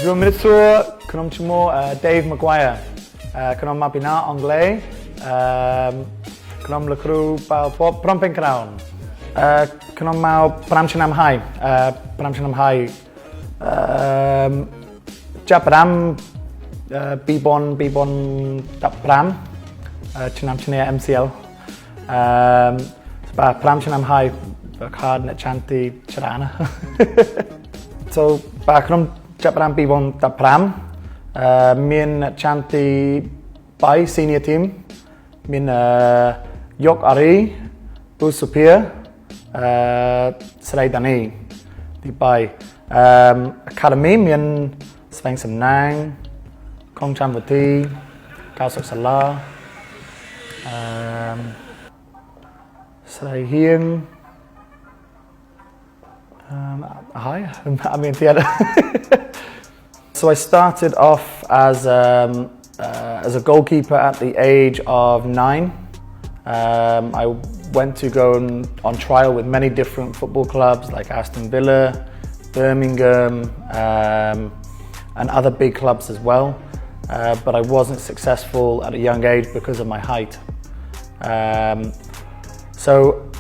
Dwi'n mynd trwy cynnom timo Dave Maguire. Cynnom mabina Anglais. Cynnom lycrw bron pen crawn. Cynnom maw bramsian am hai. Bramsian am hai. Jabram bibon tap bram. Chinam chinia MCL. Bramsian am hai. Card net chanty charana. So cynnom Jabram bibon tap bram. Min chanty by senior team. Min yok ari. Busupir. Srai Dani. Di by Academy min Sveng Sam Nang. Kong Cham Vati. Cao Sok Sala. Srai Hieng. Hi, I mean theatre. So I started off as a goalkeeper at the age of 9. I went to go on trial with many different football clubs like Aston Villa, Birmingham, and other big clubs as well. But I wasn't successful at a young age because of my height. So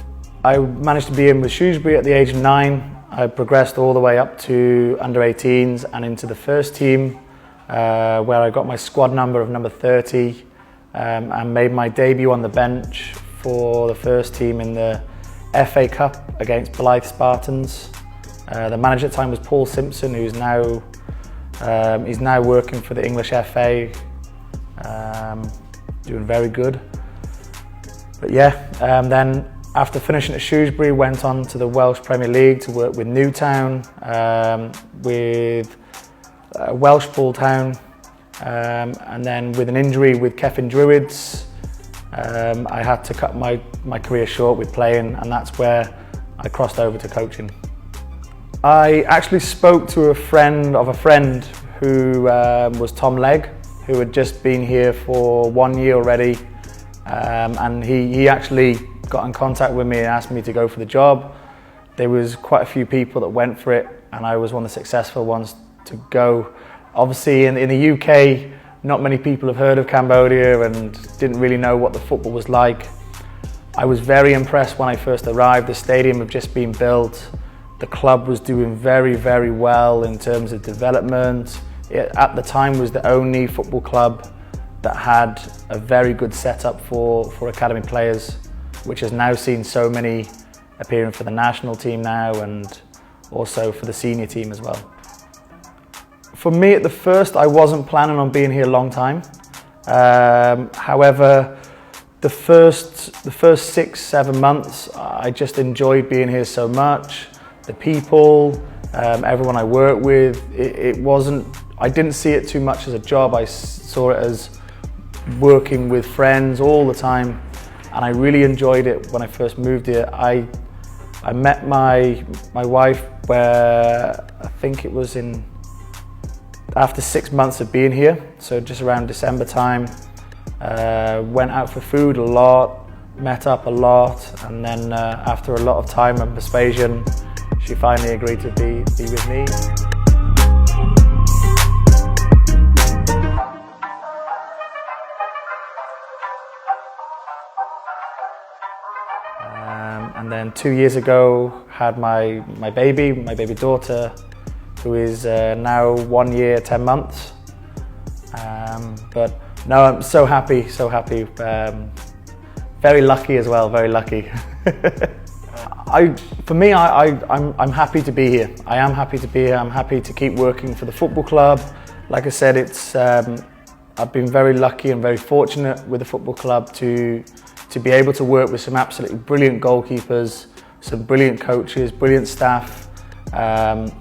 I managed to be in with Shrewsbury at the age of 9. I progressed all the way up to under 18s and into the first team, where I got my squad number of number 30 and made my debut on the bench for the first team in the FA Cup against Blythe Spartans. The manager at the time was Paul Simpson, who's now he's now working for the English FA, doing very good. But yeah, then after finishing at Shrewsbury, went on to the Welsh Premier League to work with Newtown, with Welshpool Town, and then with an injury with Cefn Druids, I had to cut my career short with playing, and that's where I crossed over to coaching. I actually spoke to a friend of a friend who was Tom Legg, who had just been here for 1 year already, and he actually got in contact with me and asked me to go for the job. There was quite a few people that went for it, and I was one of the successful ones to go. Obviously in the UK, not many people have heard of Cambodia and didn't really know what the football was like. I was very impressed when I first arrived. The stadium had just been built. The club was doing very, very well in terms of development. It, at the time, was the only football club that had a very good setup for academy players, which has now seen so many appearing for the national team now and also for the senior team as well. For me at the first, I wasn't planning on being here a long time. However, the first 6-7 months, I just enjoyed being here so much. The people, everyone I worked with, it wasn't, I didn't see it too much as a job. I saw it as working with friends all the time. And I really enjoyed it when I first moved here. I met my wife where I think it was after 6 months of being here, so just around December time. Went out for food a lot, met up a lot, and then after a lot of time and persuasion, she finally agreed to be with me. And then 2 years ago, had my baby daughter, who is now 1 year, 10 months. But no, I'm so happy. Very lucky as well, very lucky. For me, I'm happy to be here. I am happy to be here. I'm happy to keep working for the football club. Like I said, I've been very lucky and very fortunate with the football club to be able to work with some absolutely brilliant goalkeepers, some brilliant coaches, brilliant staff, and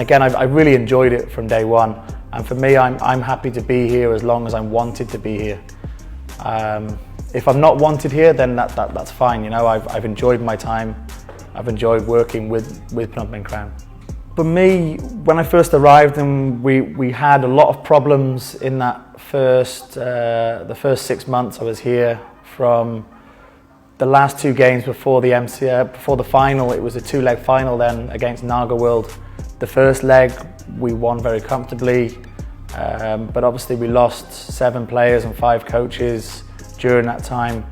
again, I really enjoyed it from day one. And for me, I'm happy to be here as long as I'm wanted to be here. If I'm not wanted here, then that's fine. You know, I've enjoyed my time. I've enjoyed working with Phnom Penh Crown. For me, when I first arrived, and we had a lot of problems in that the first 6 months I was here. From the last 2 games before the final, it was a 2-leg final then against Naga World. The first leg we won very comfortably, but obviously we lost 7 players and 5 coaches during that time.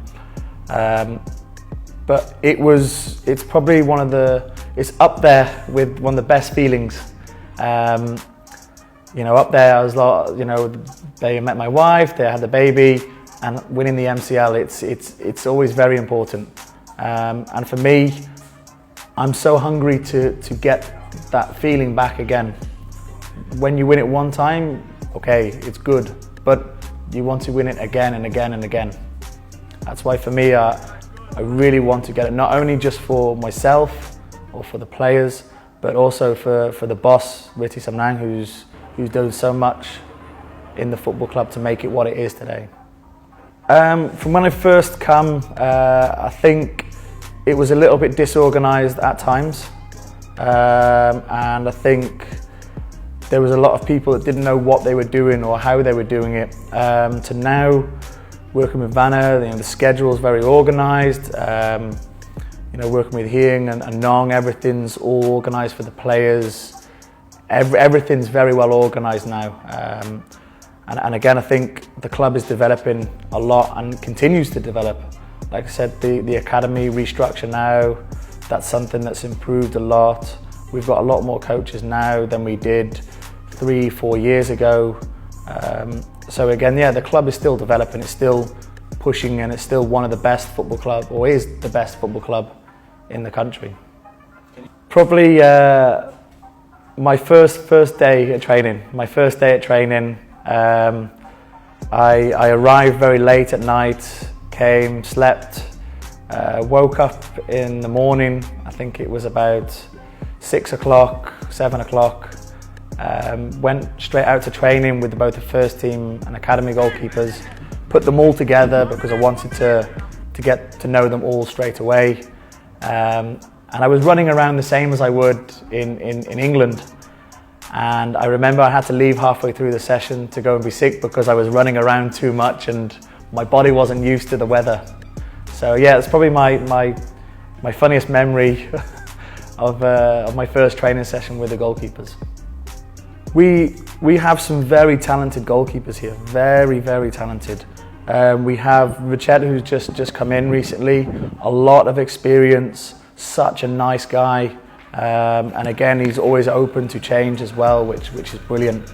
But it's probably it's up there with one of the best feelings. You know, up there I was like, you know, they met my wife, they had the baby, and winning the MCL, it's always very important. And for me, I'm so hungry to get that feeling back again. When you win it one time, okay, it's good, but you want to win it again and again and again. That's why for me, I really want to get it, not only just for myself or for the players, but also for the boss, Ritti Samnang, who's done so much in the football club to make it what it is today. From when I first come, I think it was a little bit disorganised at times, and I think there was a lot of people that didn't know what they were doing or how they were doing it. To now, working with Vanna, you know, the schedule's very organised. You know, working with Hieng and Nong, everything's all organised for the players. Everything's very well organised now. And again, I think the club is developing a lot and continues to develop. Like I said, the academy restructure now, that's something that's improved a lot. We've got a lot more coaches now than we did 3-4 years ago. So again, yeah, the club is still developing, it's still pushing, and it's still one of the best football club, or is the best football club in the country. Probably my first day at training. I arrived very late at night, came, slept, woke up in the morning, I think it was about 6 o'clock, 7 o'clock, went straight out to training with both the first team and academy goalkeepers, put them all together because I wanted to get to know them all straight away. And I was running around the same as I would in England. And I remember I had to leave halfway through the session to go and be sick because I was running around too much and my body wasn't used to the weather. So yeah, it's probably my funniest memory of my first training session with the goalkeepers. We have some very talented goalkeepers here, very, very talented. We have Richard, who's just come in recently, a lot of experience, such a nice guy. And again, he's always open to change as well, which is brilliant.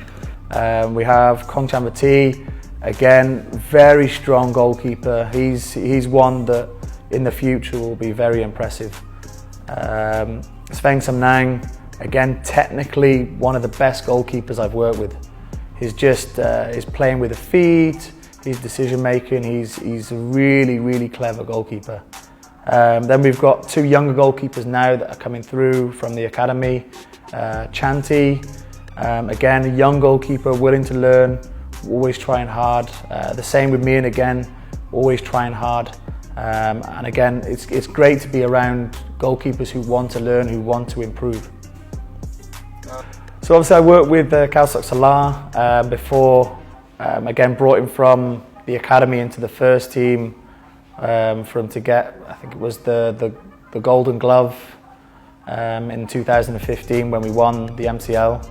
We have Kongchan Vati, again, very strong goalkeeper. He's one that in the future will be very impressive. Sveng Samnang, again, technically one of the best goalkeepers I've worked with. He's just he's playing with the feet, his decision making. He's a really, really clever goalkeeper. Then we've got 2 younger goalkeepers now that are coming through from the academy. Chanti, again, a young goalkeeper, willing to learn, always trying hard. The same with me, and again, always trying hard. And again, it's great to be around goalkeepers who want to learn, who want to improve. So obviously I worked with Kalsok Salah before, again, brought him from the academy into the first team. For him to get, I think it was the Golden Glove in 2015 when we won the MCL.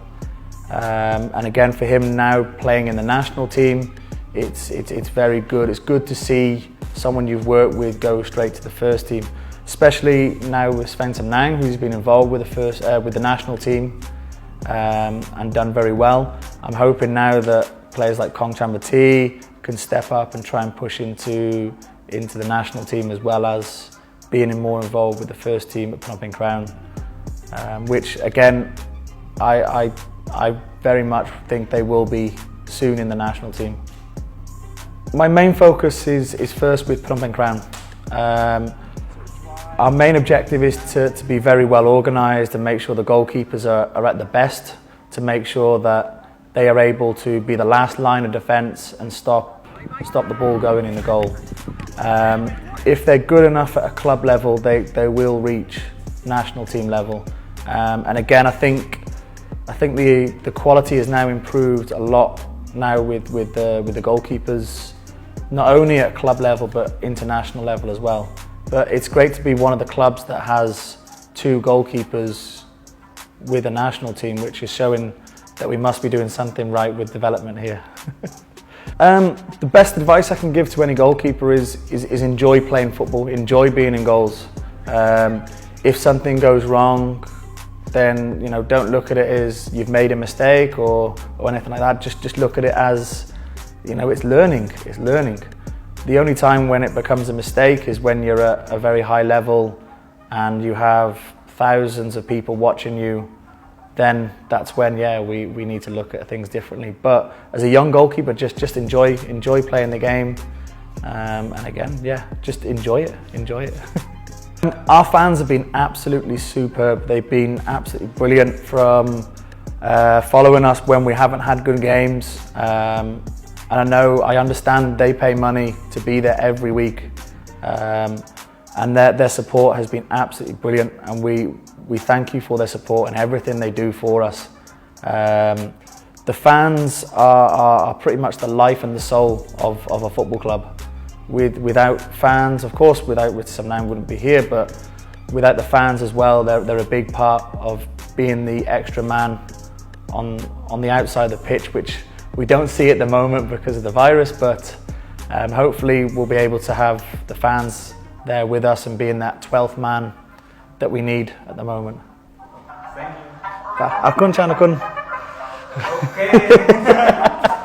And again, for him now playing in the national team, it's very good. It's good to see someone you've worked with go straight to the first team, especially now with Sveng Samnang, who's been involved with the national team and done very well. I'm hoping now that players like Kongchan Vati can step up and try and push into the national team, as well as being more involved with the first team at Phnom Penh Crown, which again, I very much think they will be soon in the national team. My main focus is first with Phnom Penh Crown. Our main objective is to be very well organised and make sure the goalkeepers are at the best, to make sure that they are able to be the last line of defence and stop the ball going in the goal. If they're good enough at a club level, they will reach national team level. And again, I think the quality has now improved a lot now with the goalkeepers, not only at club level but international level as well. But it's great to be one of the clubs that has 2 goalkeepers with a national team, which is showing that we must be doing something right with development here. The best advice I can give to any goalkeeper is enjoy playing football, enjoy being in goals. If something goes wrong, then don't look at it as you've made a mistake or anything like that. Just look at it as it's learning. It's learning. The only time when it becomes a mistake is when you're at a very high level and you have thousands of people watching you. Then that's when we need to look at things differently. But as a young goalkeeper, just enjoy playing the game, and again, just enjoy it. Our fans have been absolutely superb. They've been absolutely brilliant from following us when we haven't had good games. And I understand they pay money to be there every week. And their support has been absolutely brilliant, and we thank you for their support and everything they do for us. The fans are pretty much the life and the soul of a football club. Without fans, of course, without some now wouldn't be here, but without the fans as well, they're a big part of being the extra man on the outside of the pitch, which we don't see at the moment because of the virus, but hopefully we'll be able to have the fans there with us and being that 12th man that we need at the moment. Thank you. Akun chan akun. Okay.